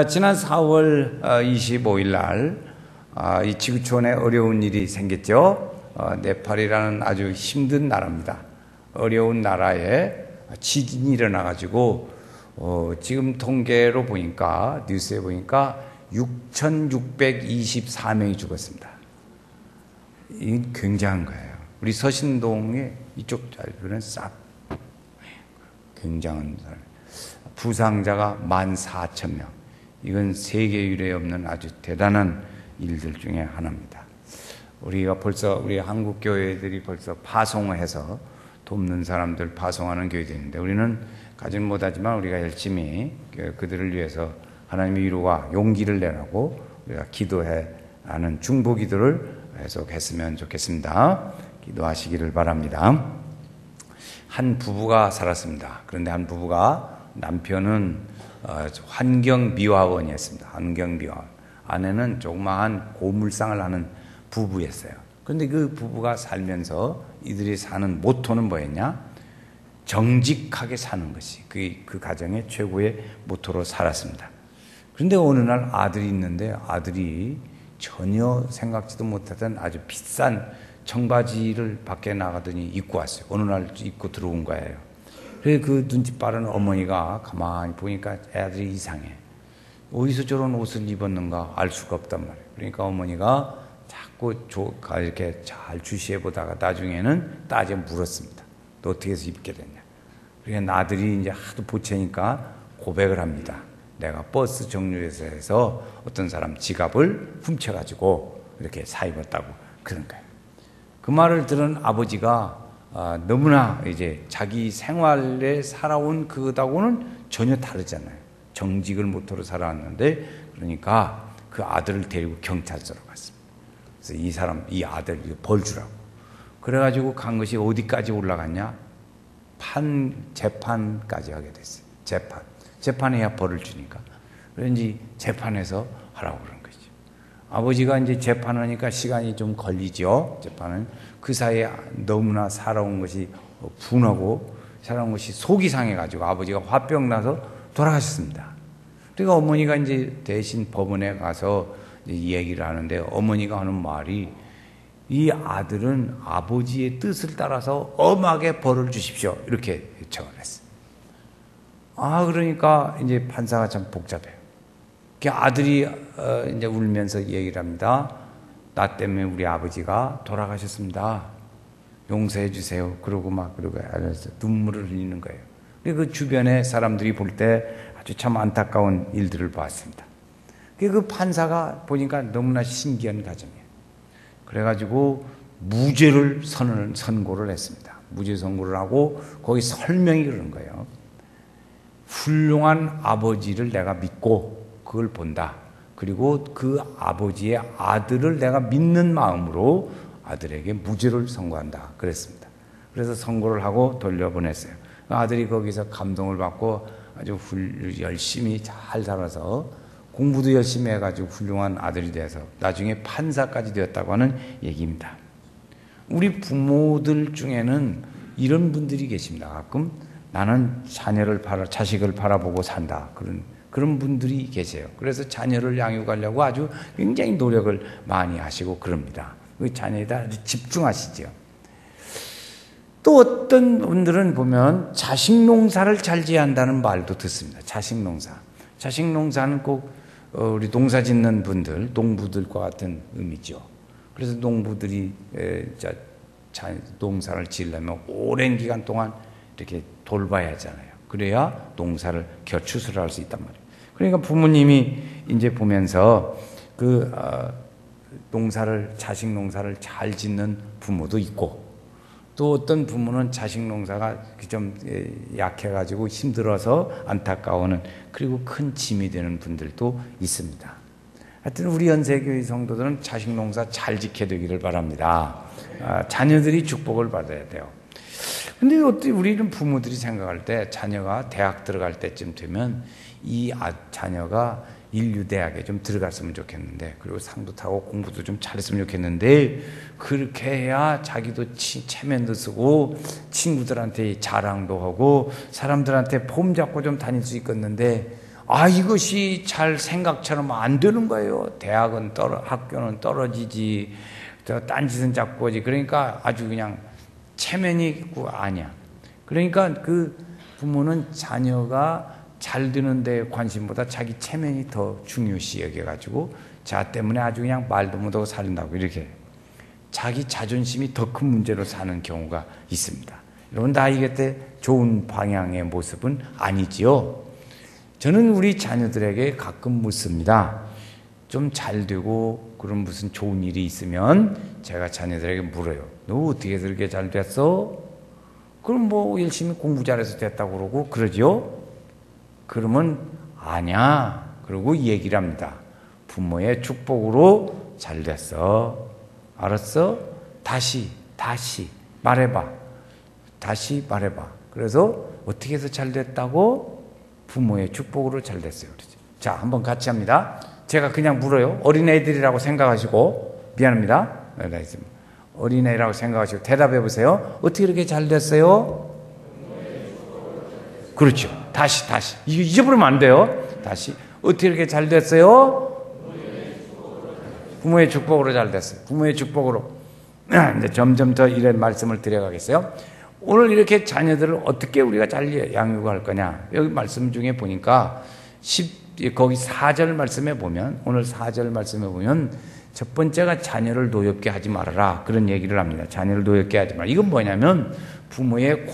지난 4월 25일 날 이 지구촌에 어려운 일이 생겼죠. 네팔이라는 아주 힘든 나라입니다. 어려운 나라에 지진이 일어나가지고 지금 통계로 보니까 뉴스에 보니까 6,624명이 죽었습니다. 이 굉장한 거예요. 우리 서신동에 이쪽 짧은 싹 굉장한 사람. 부상자가 14,000명. 이건 세계 유례 없는 아주 대단한 일들 중에 하나입니다. 우리가 벌써 우리 한국 교회들이 벌써 파송해서 돕는 사람들 파송하는 교회들인데 우리는 가진 못하지만 우리가 열심히 그들을 위해서 하나님의 위로와 용기를 내라고 우리가 기도해 하는 중보 기도를 계속했으면 좋겠습니다. 기도하시기를 바랍니다. 한 부부가 살았습니다. 그런데 한 부부가 남편은 환경미화원이었습니다. 환경미화원. 아내는 조그마한 고물상을 하는 부부였어요. 그런데 그 부부가 살면서 이들이 사는 모토는 뭐였냐? 정직하게 사는 것이 그 가정의 최고의 모토로 살았습니다. 그런데 어느 날 아들이 있는데 아들이 전혀 생각지도 못하던 아주 비싼 청바지를 밖에 나가더니 입고 왔어요. 어느 날 입고 들어온 거예요. 그래서 그 눈치 빠른 어머니가 가만히 보니까 애들이 이상해. 어디서 저런 옷을 입었는가 알 수가 없단 말이에요. 그러니까 어머니가 자꾸 이렇게 잘 주시해 보다가 나중에는 딸이 물었습니다. 너 어떻게 해서 입게 됐냐? 그러니까 아들이 이제 하도 보채니까 고백을 합니다. 내가 버스 정류장에서 어떤 사람 지갑을 훔쳐가지고 이렇게 사입었다고 그런 거예요. 그 말을 들은 아버지가 너무나 이제 자기 생활에 살아온 그다고는 전혀 다르잖아요. 정직을 모토로 살아왔는데 그러니까 그 아들을 데리고 경찰서로 갔습니다. 그래서 이 아들 벌 주라고. 그래가지고 간 것이 어디까지 올라갔냐? 재판까지 하게 됐어요. 재판해야 벌을 주니까. 그런지 재판에서 하라고 그런 거죠. 아버지가 이제 재판하니까 시간이 좀 걸리죠. 재판은 그 사이에 너무나 살아온 것이 분하고 살아온 것이 속이 상해가지고 아버지가 화병 나서 돌아가셨습니다. 그러니까 어머니가 이제 대신 법원에 가서 얘기를 하는데 어머니가 하는 말이 이 아들은 아버지의 뜻을 따라서 엄하게 벌을 주십시오. 이렇게 요청을 했어요. 그러니까 이제 판사가 참 복잡해요. 아들이 이제 울면서 얘기를 합니다. 나 때문에 우리 아버지가 돌아가셨습니다. 용서해 주세요. 그러고 눈물을 흘리는 거예요. 그 주변의 사람들이 볼 때 아주 참 안타까운 일들을 봤습니다. 그 판사가 보니까 너무나 신기한 가정이에요. 그래가지고 무죄를 선고를 했습니다. 무죄 선고를 하고 거기 설명이 그런 거예요. 훌륭한 아버지를 내가 믿고 그걸 본다. 그리고 그 아버지의 아들을 내가 믿는 마음으로 아들에게 무죄를 선고한다. 그랬습니다. 그래서 선고를 하고 돌려보냈어요. 아들이 거기서 감동을 받고 아주 열심히 잘 살아서 공부도 열심히 해가지고 훌륭한 아들이 돼서 나중에 판사까지 되었다고 하는 얘기입니다. 우리 부모들 중에는 이런 분들이 계십니다. 가끔 나는 자식을 바라보고 산다. 그런 분들이 계세요. 그래서 자녀를 양육하려고 아주 굉장히 노력을 많이 하시고 그럽니다. 그 자녀에다 아주 집중하시죠. 또 어떤 분들은 보면 자식 농사를 잘 지한다는 말도 듣습니다. 자식 농사는 꼭 우리 농사 짓는 분들, 농부들과 같은 의미죠. 그래서 농부들이 농사를 지으려면 오랜 기간 동안 이렇게 돌봐야 하잖아요. 그래야 농사를 추수를 할 수 있단 말이에요. 그러니까 부모님이 이제 보면서 자식 농사를 잘 짓는 부모도 있고 또 어떤 부모는 자식 농사가 좀 약해가지고 힘들어서 안타까워하는 그리고 큰 짐이 되는 분들도 있습니다. 하여튼 우리 연세교회 성도들은 자식 농사 잘 지켜야 되기를 바랍니다. 자녀들이 축복을 받아야 돼요. 근데 어떻게 우리는 부모들이 생각할 때 자녀가 대학 들어갈 때쯤 되면 이 자녀가 인류대학에 좀 들어갔으면 좋겠는데 그리고 상도 타고 공부도 좀 잘했으면 좋겠는데 그렇게 해야 자기도 체면도 쓰고 친구들한테 자랑도 하고 사람들한테 폼 잡고 좀 다닐 수 있겠는데 이것이 잘 생각처럼 안 되는 거예요. 학교는 떨어지지, 딴짓은 자꾸 하지. 그러니까 아주 그냥 체면이 있고 아니야. 그러니까 그 부모는 자녀가 잘 되는 데 관심보다 자기 체면이 더 중요시 여겨가지고 자 때문에 아주 그냥 말도 못하고 살린다고 이렇게 자기 자존심이 더 큰 문제로 사는 경우가 있습니다. 여러분 다 이게 좋은 방향의 모습은 아니지요. 저는 우리 자녀들에게 가끔 묻습니다. 좀 잘 되고 그런 무슨 좋은 일이 있으면 제가 자녀들에게 물어요. 너 어떻게 그렇게 잘 됐어? 그럼 뭐 열심히 공부 잘해서 됐다고 그러고 그러죠? 그러면 아니야. 그러고 얘기를 합니다. 부모의 축복으로 잘 됐어. 알았어? 다시 말해봐. 다시 말해봐. 그래서 어떻게 해서 잘 됐다고? 부모의 축복으로 잘 됐어요. 그러죠. 자, 한번 같이 합니다. 제가 그냥 물어요. 어린애들이라고 생각하시고, 미안합니다. 어린애라고 생각하시고 대답해 보세요. 어떻게 이렇게 잘 됐어요? 그렇죠. 다시. 이거 잊어버리면 안 돼요. 다시. 어떻게 이렇게 잘 됐어요? 부모의 축복으로 잘 됐어요. 부모의 축복으로. 이제 점점 더 이런 말씀을 드려가겠어요. 오늘 이렇게 자녀들을 어떻게 우리가 잘 양육할 거냐. 여기 말씀 중에 보니까 거기 4절 말씀에 보면, 오늘 4절 말씀에 보면 첫 번째가 자녀를 노엽게 하지 말아라. 그런 얘기를 합니다. 자녀를 노엽게 하지 말아라. 이건 뭐냐면 부모의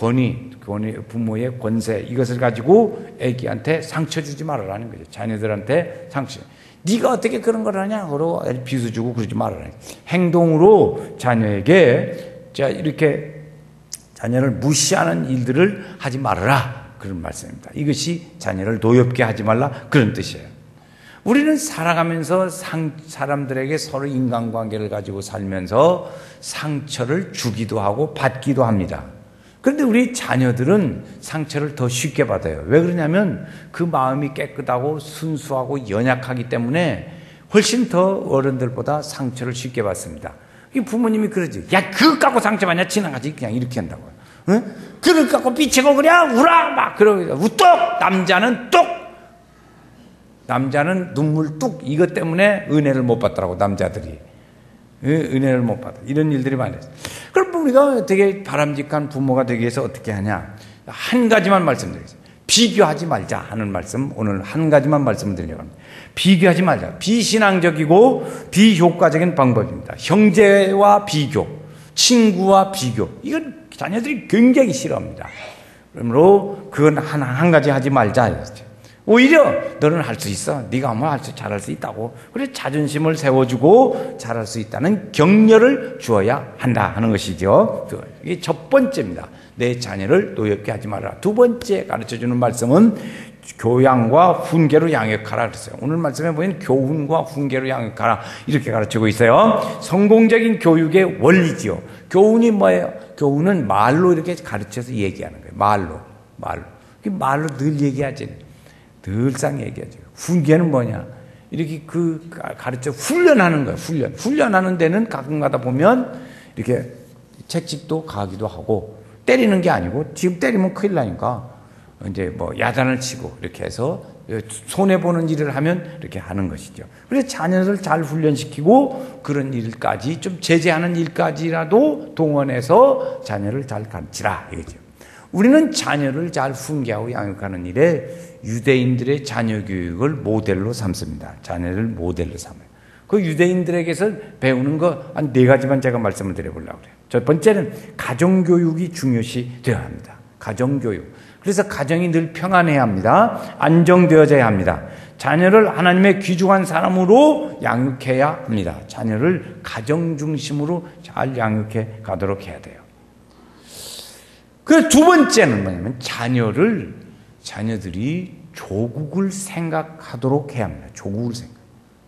부모의 권세, 이것을 가지고 애기한테 상처 주지 말아라는 거죠. 자녀들한테 상처. 네가 어떻게 그런 걸 하냐? 그러고 비수 주고 그러지 말아라. 행동으로 자녀에게 이렇게 자녀를 무시하는 일들을 하지 말아라. 그런 말씀입니다. 이것이 자녀를 노엽게 하지 말라. 그런 뜻이에요. 우리는 살아가면서 사람들에게 서로 인간관계를 가지고 살면서 상처를 주기도 하고 받기도 합니다. 그런데 우리 자녀들은 상처를 더 쉽게 받아요. 왜 그러냐면 그 마음이 깨끗하고 순수하고 연약하기 때문에 훨씬 더 어른들보다 상처를 쉽게 받습니다. 이 부모님이 그러지. 야, 그거 갖고 상처받냐? 지나가지. 그냥 이렇게 한다고요. 응? 그걸 갖고 삐치고 그냥 울어! 막 그러고 우뚝! 남자는 뚝! 남자는 눈물 뚝! 이것 때문에 은혜를 못 받더라고, 남자들이. 은혜를 못 받아. 이런 일들이 많이 있어요. 그럼 우리가 되게 바람직한 부모가 되기 위해서 어떻게 하냐? 한 가지만 말씀드리겠습니다. 비교하지 말자 하는 말씀, 오늘 한 가지만 말씀드리려고 합니다. 비교하지 말자. 비신앙적이고 비효과적인 방법입니다. 형제와 비교, 친구와 비교. 이건 자녀들이 굉장히 싫어합니다. 그러므로 그건 한 가지 하지 말자. 오히려 너는 할 수 있어. 네가 하면 잘할 수 있다고. 그래서 자존심을 세워주고 잘할 수 있다는 격려를 주어야 한다 하는 것이죠. 이게 첫 번째입니다. 내 자녀를 노엽게 하지 마라. 두 번째 가르쳐주는 말씀은 교양과 훈계로 양육하라 그랬어요. 오늘 말씀에 보면 교훈과 훈계로 양육하라 이렇게 가르치고 있어요. 성공적인 교육의 원리지요. 교훈이 뭐예요? 교훈은 말로 이렇게 가르쳐서 얘기하는 거예요. 말로 늘 얘기하지. 늘상 얘기하죠. 훈계는 뭐냐? 이렇게 가르쳐 훈련하는 거예요. 훈련하는 데는 가끔 가다 보면 이렇게 책찍도 가기도 하고 때리는 게 아니고 지금 때리면 큰일 나니까 이제 뭐 야단을 치고 이렇게 해서 손해보는 일을 하면 이렇게 하는 것이죠. 그래서 자녀를 잘 훈련시키고 그런 일까지 좀 제재하는 일까지라도 동원해서 자녀를 잘 가르치라 이거죠. 우리는 자녀를 잘 훈계하고 양육하는 일에 유대인들의 자녀 교육을 모델로 삼습니다. 자녀를 모델로 삼아요. 그 유대인들에게서 배우는 거 한 4가지만 제가 말씀을 드려보려고 그래요. 첫 번째는 가정교육이 중요시 되어야 합니다. 가정교육. 그래서 가정이 늘 평안해야 합니다. 안정되어져야 합니다. 자녀를 하나님의 귀중한 사람으로 양육해야 합니다. 자녀를 가정 중심으로 잘 양육해 가도록 해야 돼요. 그 두 번째는 뭐냐면 자녀들이 조국을 생각하도록 해야 합니다.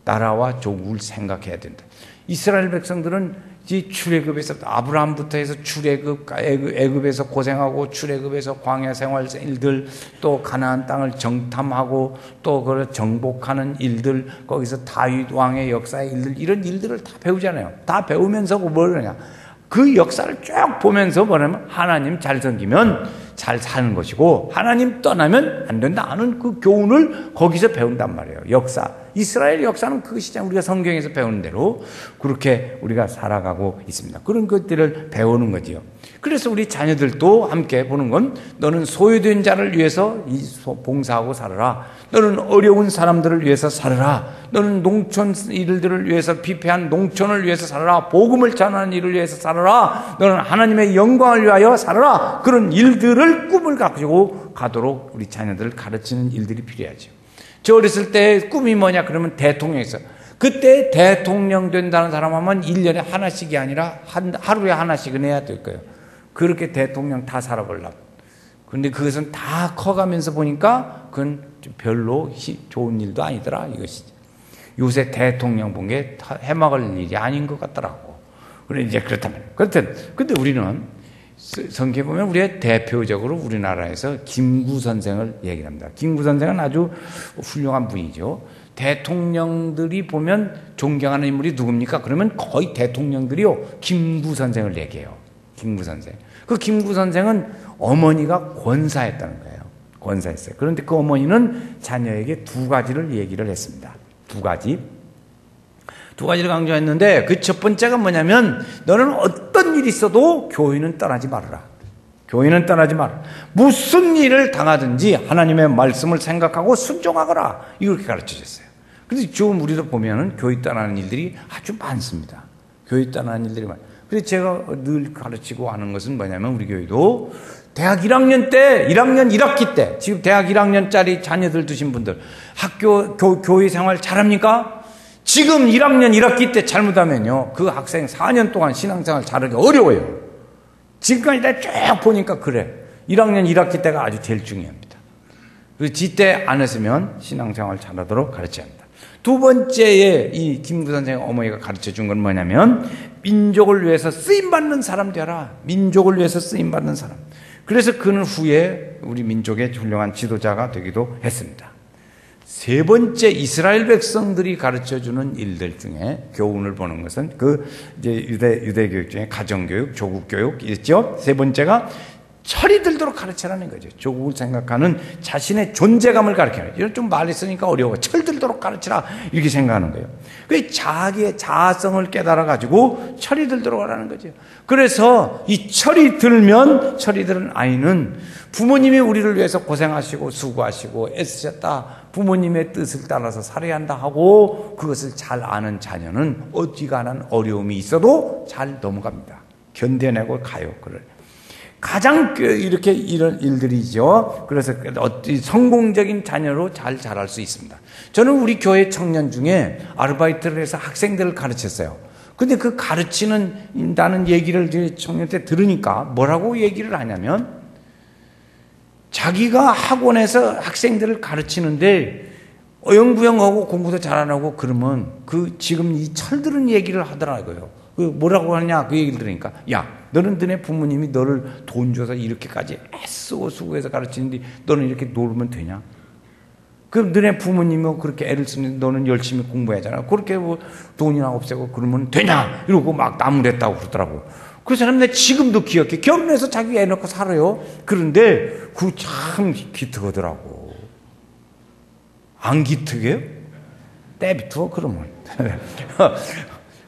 나라와 조국을 생각해야 된다. 이스라엘 백성들은 출애굽에서 아브라함부터 해서 애굽에서 고생하고 출애굽에서 광야 생활 일들 또 가나안 땅을 정탐하고 또 그걸 정복하는 일들 거기서 다윗 왕의 역사의 일들 이런 일들을 다 배우잖아요. 다 배우면서 뭘 하냐? 그 역사를 쭉 보면서 뭐냐면 하나님 잘 섬기면 잘 사는 것이고 하나님 떠나면 안 된다 하는 그 교훈을 거기서 배운단 말이에요. 역사. 이스라엘 역사는 그것이잖아요. 우리가 성경에서 배우는 대로 그렇게 우리가 살아가고 있습니다. 그런 것들을 배우는 거지요. 그래서 우리 자녀들도 함께 보는 건 너는 소외된 자를 위해서 봉사하고 살아라. 너는 어려운 사람들을 위해서 살아라. 너는 농촌 일들을 위해서 피폐한 농촌을 위해서 살아라. 복음을 전하는 일을 위해서 살아라. 너는 하나님의 영광을 위하여 살아라. 그런 일들을 꿈을 가지고 가도록 우리 자녀들을 가르치는 일들이 필요하죠. 저 어렸을 때 꿈이 뭐냐 그러면 대통령이었어. 그때 대통령 된다는 사람 하면 1년에 하나씩이 아니라 하루에 하나씩은 해야 될 거예요. 그렇게 대통령 다 살아보려고. 그런데 그것은 다 커가면서 보니까 그건 별로 좋은 일도 아니더라 이것이. 요새 대통령 본 게 해먹을 일이 아닌 것 같더라고. 그래 이제 그렇다면. 근데 우리는 성경에 보면 우리의 대표적으로 우리나라에서 김구 선생을 얘기합니다. 김구 선생은 아주 훌륭한 분이죠. 대통령들이 보면 존경하는 인물이 누굽니까? 그러면 거의 대통령들이요 김구 선생을 얘기해요. 김구 선생. 그 김구 선생은 어머니가 권사했다는 거예요. 권사했어요. 그런데 그 어머니는 자녀에게 두 가지를 얘기를 했습니다. 두 가지를 강조했는데 그 첫 번째가 뭐냐면 너는 어떤 일이 있어도 교회는 떠나지 말아라. 교회는 떠나지 마라. 무슨 일을 당하든지 하나님의 말씀을 생각하고 순종하거라. 이렇게 가르쳐줬어요. 그래서 지금 우리도 보면은 교회 떠나는 일들이 아주 많습니다. 교회 떠나는 일들이 많아요. 그래서 제가 늘 가르치고 하는 것은 뭐냐면 우리 교회도 대학 1학년 때, 1학년 1학기 때, 지금 대학 1학년짜리 자녀들 두신 분들 교회 생활 잘합니까? 지금 1학년 1학기 때 잘못하면요 그 학생 4년 동안 신앙생활 잘하기 어려워요. 지금까지 내가 쭉 보니까 그래. 1학년 1학기 때가 아주 제일 중요합니다. 그래서 지때 안 했으면 신앙생활 잘하도록 가르쳐야 합니다. 두 번째에 이 김구 선생의 어머니가 가르쳐 준 건 뭐냐면 민족을 위해서 쓰임받는 사람 되라. 민족을 위해서 쓰임받는 사람. 그래서 그는 후에 우리 민족의 훌륭한 지도자가 되기도 했습니다. 세 번째 이스라엘 백성들이 가르쳐주는 일들 중에 교훈을 보는 것은 이제 유대 교육 중에 가정교육, 조국교육 있죠. 세 번째가 철이 들도록 가르치라는 거죠. 조국을 생각하는 자신의 존재감을 가르치는. 이런 좀 말이 쓰니까 어려워. 철 들도록 가르치라 이렇게 생각하는 거예요. 그 자기의 자아성을 깨달아 가지고 철이 들도록 하라는 거죠. 그래서 이 철이 들면 철이 들은 아이는 부모님이 우리를 위해서 고생하시고 수고하시고 애쓰셨다. 부모님의 뜻을 따라서 살아야 한다 하고 그것을 잘 아는 자녀는 어지간한 어려움이 있어도 잘 넘어갑니다. 견뎌내고 가요. 가장 이렇게 이런 일들이죠. 그래서 성공적인 자녀로 잘 자랄 수 있습니다. 저는 우리 교회 청년 중에 아르바이트를 해서 학생들을 가르쳤어요. 근데 그 가르치는다는 얘기를 청년 때 들으니까 뭐라고 얘기를 하냐면 자기가 학원에서 학생들을 가르치는데 어영부영하고 공부도 잘 안 하고 그러면 지금 이 철들은 얘기를 하더라고요. 뭐라고 하냐 그 얘기를 들으니까 야 너는 너네 부모님이 너를 돈 줘서 이렇게까지 애쓰고 수고해서 가르치는데 너는 이렇게 놀면 되냐? 그럼 너네 부모님이 그렇게 애를 쓰는데 너는 열심히 공부하잖아. 그렇게 돈이나 없애고 그러면 되냐? 이러고 막 나무랬다고 그러더라고. 그 사람 내 지금도 기억해. 결혼해서 자기 애 낳고 살아요. 그런데 그 참 기특하더라고. 안 기특해요? 떼비투어 그러면.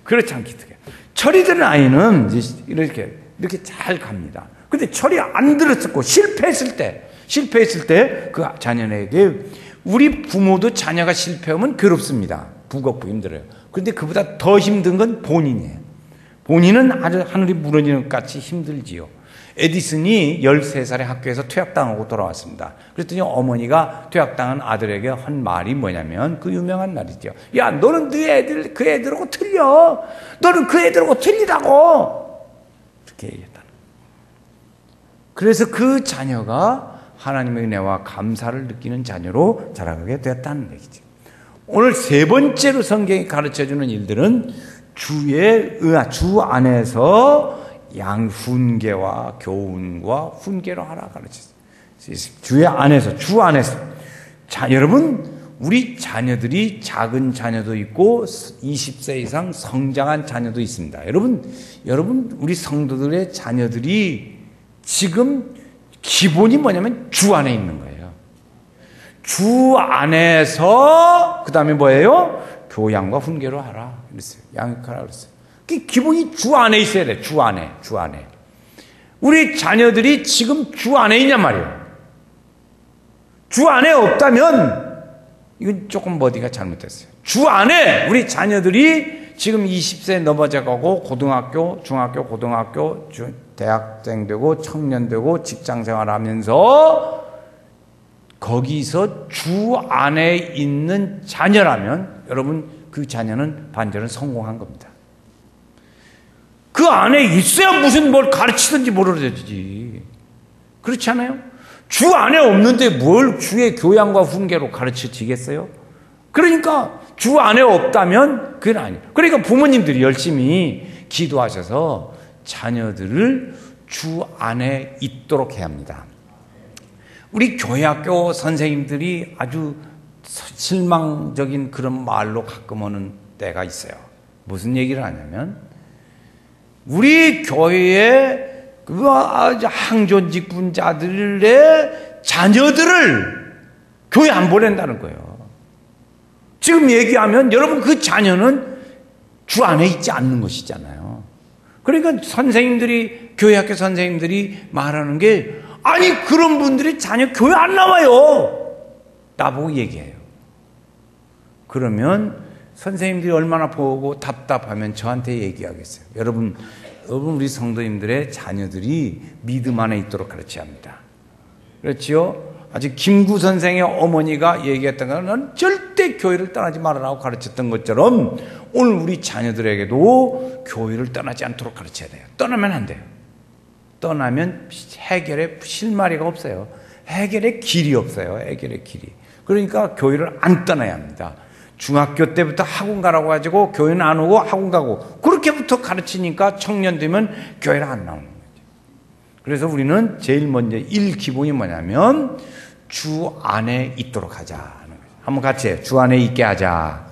그렇지 않 기특해. 철이 드는 아이는 이렇게 잘 갑니다. 근데 철이 안 들었고 실패했을 때 그 자녀에게 우리 부모도 자녀가 실패하면 괴롭습니다. 부겁고 힘들어요. 그런데 그보다 더 힘든 건 본인이에요. 본인은 아주 하늘이 무너지는 것 같이 힘들지요. 에디슨이 13살에 학교에서 퇴학당하고 돌아왔습니다. 그랬더니 어머니가 퇴학당한 아들에게 한 말이 뭐냐면 그 유명한 말이죠. 야, 너는 그 애들하고 틀려. 너는 그 애들하고 틀리다고. 이렇게 얘기했다는 거예요. 그래서 그 자녀가 하나님의 은혜와 감사를 느끼는 자녀로 자라게 되었다는 얘기죠. 오늘 세 번째로 성경이 가르쳐주는 일들은 주 안에서 훈계와 교훈과 훈계로 하라 가르쳤어요. 주 안에서. 자, 여러분, 우리 자녀들이 작은 자녀도 있고 20세 이상 성장한 자녀도 있습니다. 여러분, 우리 성도들의 자녀들이 지금 기본이 뭐냐면 주 안에 있는 거예요. 주 안에서 그 다음에 뭐예요? 교양과 훈계로 하라 그랬어요. 양육하라 그랬어요. 기본이 주 안에 있어야 돼. 주 안에. 우리 자녀들이 지금 주 안에 있냔 말이에요. 주 안에 없다면 이건 조금 어디가 잘못됐어요. 주 안에 우리 자녀들이 지금 20세 넘어져가고 고등학교, 중학교, 고등학교, 대학생 되고 청년 되고 직장생활 하면서 거기서 주 안에 있는 자녀라면 여러분 그 자녀는 반절은 성공한 겁니다. 그 안에 있어야 무슨 뭘 가르치든지 모르지. 그렇지 않아요? 주 안에 없는데 뭘 주의 교양과 훈계로 가르쳐지겠어요? 그러니까 주 안에 없다면 그건 아니에요. 그러니까 부모님들이 열심히 기도하셔서 자녀들을 주 안에 있도록 해야 합니다. 우리 교회학교 선생님들이 아주 실망적인 그런 말로 가끔 오는 때가 있어요. 무슨 얘기를 하냐면 우리 교회에 그 항존직분자들의 자녀들을 교회 안 보낸다는 거예요. 지금 얘기하면 여러분 그 자녀는 주 안에 있지 않는 것이잖아요. 그러니까 선생님들이 교회학교 선생님들이 말하는 게 아니 그런 분들이 자녀 교회 안 나와요. 나보고 얘기해요. 그러면 선생님들이 얼마나 보고 답답하면 저한테 얘기하겠어요. 여러분 우리 성도님들의 자녀들이 믿음 안에 있도록 가르쳐야 합니다. 그렇지요? 아직 김구 선생의 어머니가 얘기했던 것은 절대 교회를 떠나지 말아라고 가르쳤던 것처럼 오늘 우리 자녀들에게도 교회를 떠나지 않도록 가르쳐야 돼요. 떠나면 안 돼요. 떠나면 해결의 실마리가 없어요. 해결의 길이 없어요. 해결의 길이. 그러니까 교회를 안 떠나야 합니다. 중학교 때부터 학원 가라고 가지고 교회는 안 오고 학원 가고 그렇게부터 가르치니까 청년 되면 교회를 안 나오는 거죠. 그래서 우리는 제일 먼저 기본이 뭐냐면 주 안에 있도록 하자 하는 거죠. 한번 같이 해요. 주 안에 있게 하자.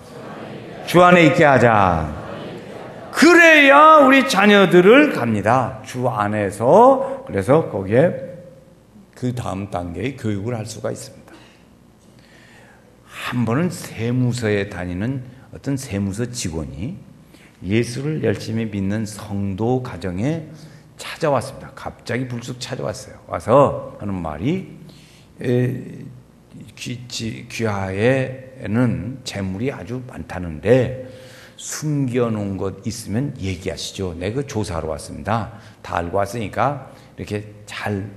주 안에 있게 하자. 그래야 우리 자녀들을 갑니다. 주 안에서. 그래서 거기에 그 다음 단계의 교육을 할 수가 있습니다. 한 번은 세무서에 다니는 어떤 세무서 직원이 예수를 열심히 믿는 성도 가정에 찾아왔습니다. 갑자기 불쑥 찾아왔어요. 와서 하는 말이 귀하에는 재물이 아주 많다는데 숨겨놓은 것 있으면 얘기하시죠. 내가 그 조사하러 왔습니다. 다 알고 왔으니까 이렇게 잘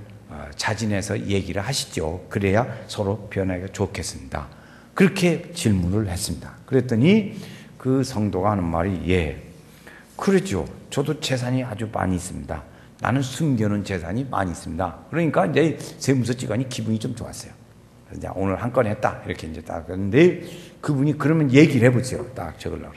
자진해서 얘기를 하시죠. 그래야 서로 변하기가 좋겠습니다. 그렇게 질문을 했습니다. 그랬더니 그 성도가 하는 말이 예, 그렇죠. 저도 재산이 아주 많이 있습니다. 나는 숨겨놓은 재산이 많이 있습니다. 그러니까 이제 세무서 직원이 기분이 좀 좋았어요. 그래서 오늘 한 건 했다 이렇게 이제 딱 했는데 그분이 그러면 얘기를 해보세요. 딱 적으려고.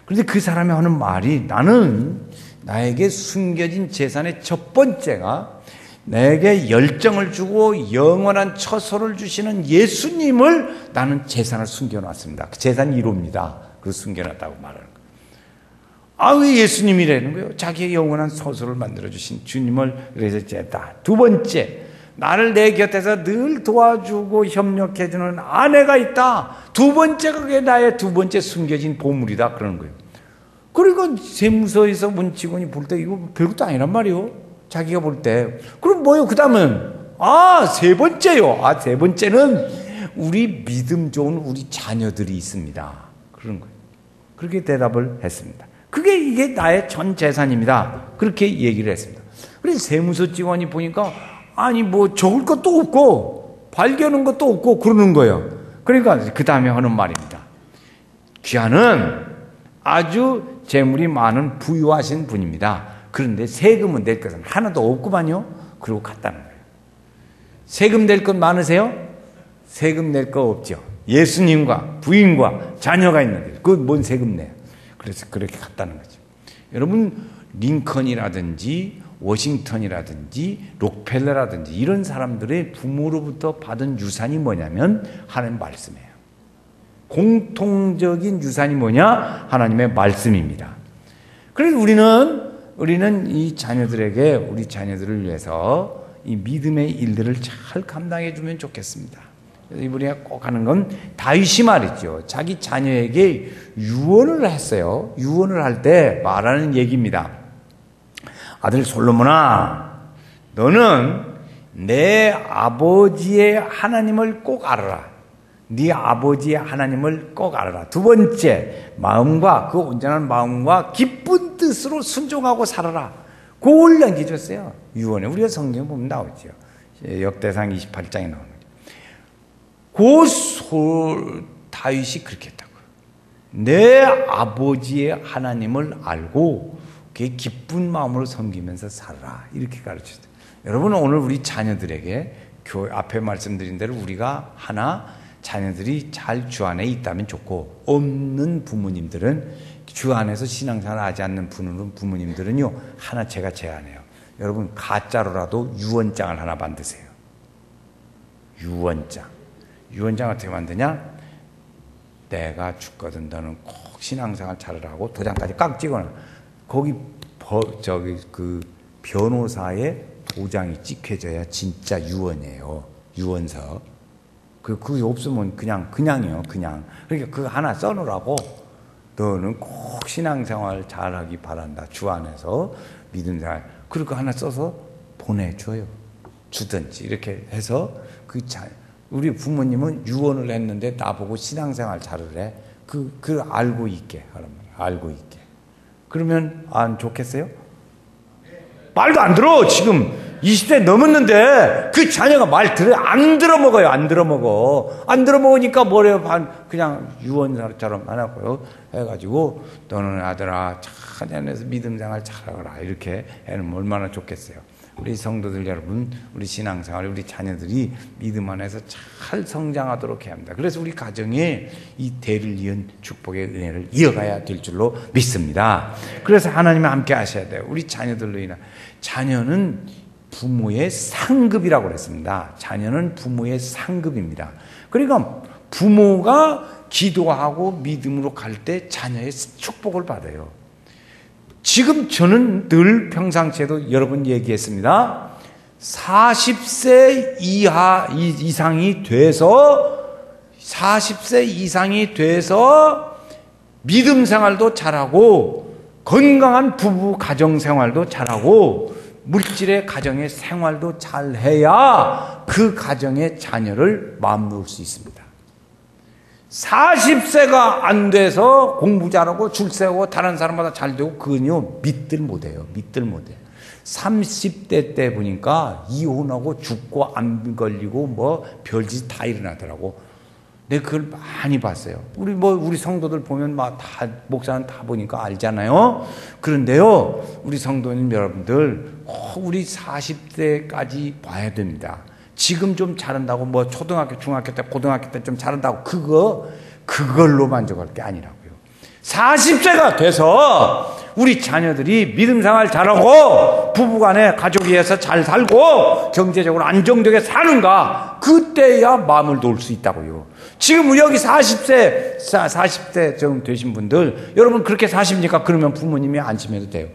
그런데 그 사람이 하는 말이 나는 나에게 숨겨진 재산의 첫 번째가 내게 열정을 주고 영원한 처소를 주시는 예수님을 나는 재산을 숨겨놨습니다. 그 재산 1호입니다. 그걸 숨겨놨다고 말하는 거예요. 아, 왜 예수님이라는 거예요? 자기의 영원한 처소를 만들어주신 주님을 그래서 쨌다. 두 번째, 나를 내 곁에서 늘 도와주고 협력해주는 아내가 있다. 두 번째가 그게 나의 두 번째 숨겨진 보물이다. 그러는 거예요. 그러니까 세무서에서 문 직원이 볼 때 이거 별것도 아니란 말이에요. 자기가 볼 때. 그럼 뭐요? 그 다음은, 세 번째요. 세 번째는 우리 믿음 좋은 우리 자녀들이 있습니다. 그런 거예요. 그렇게 대답을 했습니다. 이게 나의 전 재산입니다. 그렇게 얘기를 했습니다. 그래서 세무서 직원이 보니까, 적을 것도 없고, 발견한 것도 없고, 그러는 거예요. 그러니까 그 다음에 하는 말입니다. 귀하는 아주 재물이 많은 부유하신 분입니다. 그런데 세금은 낼 것은 하나도 없구만요. 그리고 갔다는 거예요. 세금 낼 것 많으세요? 세금 낼 거 없죠. 예수님과 부인과 자녀가 있는데 그건 뭔 세금 내요. 그래서 그렇게 갔다는 거죠. 여러분 링컨이라든지 워싱턴이라든지 록펠러라든지 이런 사람들의 부모로부터 받은 유산이 뭐냐면 하나님 말씀이에요. 공통적인 유산이 뭐냐? 하나님의 말씀입니다. 그래서 우리는 이 자녀들에게 우리 자녀들을 위해서 이 믿음의 일들을 잘 감당해 주면 좋겠습니다. 이분이 꼭 하는 건 다윗이 말이죠. 자기 자녀에게 유언을 했어요. 유언을 할 때 말하는 얘기입니다. 아들 솔로몬아, 너는 내 아버지의 하나님을 꼭 알아라. 네 아버지의 하나님을 꼭 알아라. 두 번째, 마음과 그 온전한 마음과 기쁜 뜻으로 순종하고 살아라. 그걸 남겨줬어요. 유언에. 우리가 성경 보면 나오죠. 역대상 28장에 나오는 거죠. 다윗이 그렇게 했다고요. 내 아버지의 하나님을 알고 그게 기쁜 마음으로 섬기면서 살아라. 이렇게 가르쳤어요. 여러분, 오늘 우리 자녀들에게 교회 앞에 말씀드린 대로 우리가 하나 자녀들이 잘 주 안에 있다면 좋고, 없는 부모님들은 주 안에서 신앙생활 하지 않는 부모님들은요, 하나 제가 제안해요. 여러분, 가짜로라도 유언장을 하나 만드세요. 유언장. 유언장 어떻게 만드냐? 내가 죽거든 너는 꼭 신앙생활 잘하라고 도장까지 깍 찍어놔. 거기 그 변호사의 도장이 찍혀져야 진짜 유언이에요. 유언서. 그게 없으면 그냥이요, 그냥. 그러니까 그거 하나 써놓으라고. 너는 꼭 신앙생활 잘하기 바란다. 주 안에서 믿음생활. 그리고 하나 써서 보내줘요. 주든지 이렇게 해서 우리 부모님은 유언을 했는데 나보고 신앙생활 잘하래. 그 알고 있게 하라면 알고 있게. 그러면 안 좋겠어요? 말도 안 들어. 지금 20대 넘었는데 그 자녀가 말 안 들어먹어요. 안 들어먹어. 안 들어먹으니까 뭐래요? 그냥 유언처럼 안 하고요. 해가지고 너는 아들아 참 안에서 믿음생활 잘하거라. 이렇게 해놓으면 얼마나 좋겠어요. 우리 성도들 여러분, 우리 신앙생활, 우리 자녀들이 믿음 안에서 잘 성장하도록 해야 합니다. 그래서 우리 가정에 이 대를 이은 축복의 은혜를 이어가야 될 줄로 믿습니다. 그래서 하나님과 함께 하셔야 돼요. 우리 자녀들로 인한 자녀는 부모의 상급이라고 그랬습니다. 자녀는 부모의 상급입니다. 그러니까 부모가 기도하고 믿음으로 갈 때 자녀의 축복을 받아요. 지금 저는 늘 평상시에도 여러 번 얘기했습니다. 40세 이상이 돼서 믿음 생활도 잘하고 건강한 부부 가정 생활도 잘하고 물질의 가정의 생활도 잘해야 그 가정의 자녀를 마음놓을 수 있습니다. 40세가 안 돼서 공부 잘하고 줄 세고 다른 사람보다 잘 되고 그건요 믿들 못해요. 30대 때 보니까 이혼하고 죽고 암 걸리고 뭐 별짓 다 일어나더라고. 내가 그걸 많이 봤어요. 우리 성도들 보면 다 목사는 다 보니까 알잖아요. 그런데요, 우리 성도님 여러분들 우리 40대까지 봐야 됩니다. 지금 좀 잘한다고 초등학교, 중학교 때, 고등학교 때 좀 잘한다고 그걸로 만족할 게 아니라고요. 40세가 돼서 우리 자녀들이 믿음 생활 잘하고 부부간에 가족 위해서 잘 살고 경제적으로 안정되게 사는가, 그때야 마음을 놓을 수 있다고요. 지금 여기 40대 좀 되신 분들, 여러분 그렇게 사십니까? 그러면 부모님이 안심해도 돼요.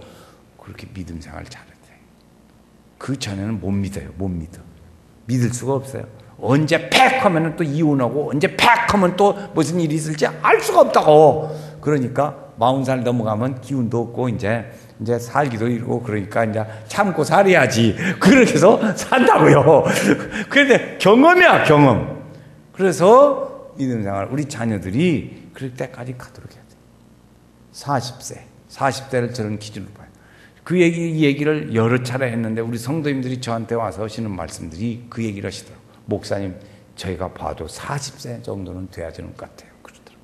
그렇게 믿음 생활 잘해야 돼요. 그 전에는 못 믿어요. 못 믿어. 믿을 수가 없어요. 언제 팩 하면 또 이혼하고 언제 팩 하면 또 무슨 일이 있을지 알 수가 없다고. 그러니까 40살 넘어가면 기운도 없고 이제 살기도 이러고 그러니까 이제 참고 살아야지. 그렇게 해서 산다고요. 그런데 경험이야, 경험. 그래서 믿음생활 우리 자녀들이 그럴 때까지 가도록 해야 돼요. 40대를 저런 기준으로 봐요. 이 얘기를 여러 차례 했는데 우리 성도님들이 저한테 와서 하시는 말씀들이 그 얘기를 하시더라고요. 목사님, 저희가 봐도 40세 정도는 돼야 되는 것 같아요. 그러더라고요.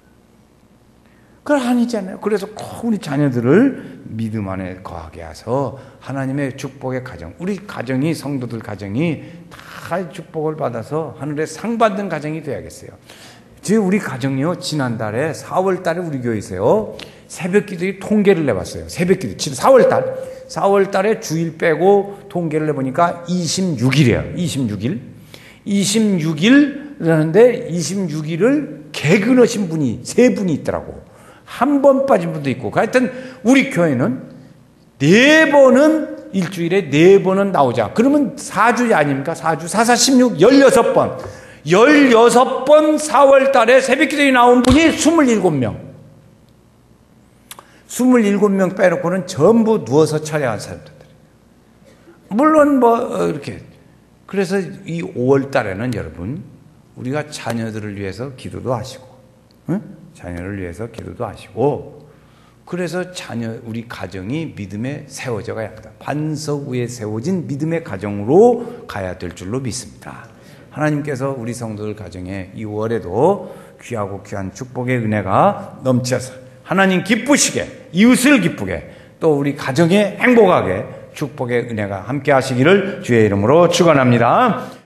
그건 아니잖아요. 그래서 꼭 우리 자녀들을 믿음 안에 거하게 해서 하나님의 축복의 가정, 우리 가정이, 성도들 가정이 다 축복을 받아서 하늘에 상 받는 가정이 돼야겠어요. 우리 가정이요, 지난달에 4월달에 우리 교회에서요 새벽 기도의 통계를 내봤어요. 새벽 기도 4월달에 주일 빼고 통계를 내보니까 26일이에요. 26일이라는데 26일을 개근하신 분이 3분이 있더라고. 한 번 빠진 분도 있고. 하여튼 우리 교회는 4번은 일주일에 4번은 나오자. 그러면 4주 아닙니까? 4주, 4, 4, 16, 16번. 16번 4월 달에 새벽기도에 나온 분이 27명. 27명 빼놓고는 전부 누워서 찬양한 사람들. 물론 이렇게. 그래서 이 5월 달에는 여러분, 우리가 자녀들을 위해서 기도도 하시고, 응? 자녀를 위해서 기도도 하시고, 그래서 우리 가정이 믿음에 세워져 가야 합니다. 반석 위에 세워진 믿음의 가정으로 가야 될 줄로 믿습니다. 하나님께서 우리 성도들 가정에 이 5월에도 귀하고 귀한 축복의 은혜가 넘쳐서 하나님 기쁘시게, 이웃을 기쁘게, 또 우리 가정에 행복하게 축복의 은혜가 함께 하시기를 주의 이름으로 축원합니다.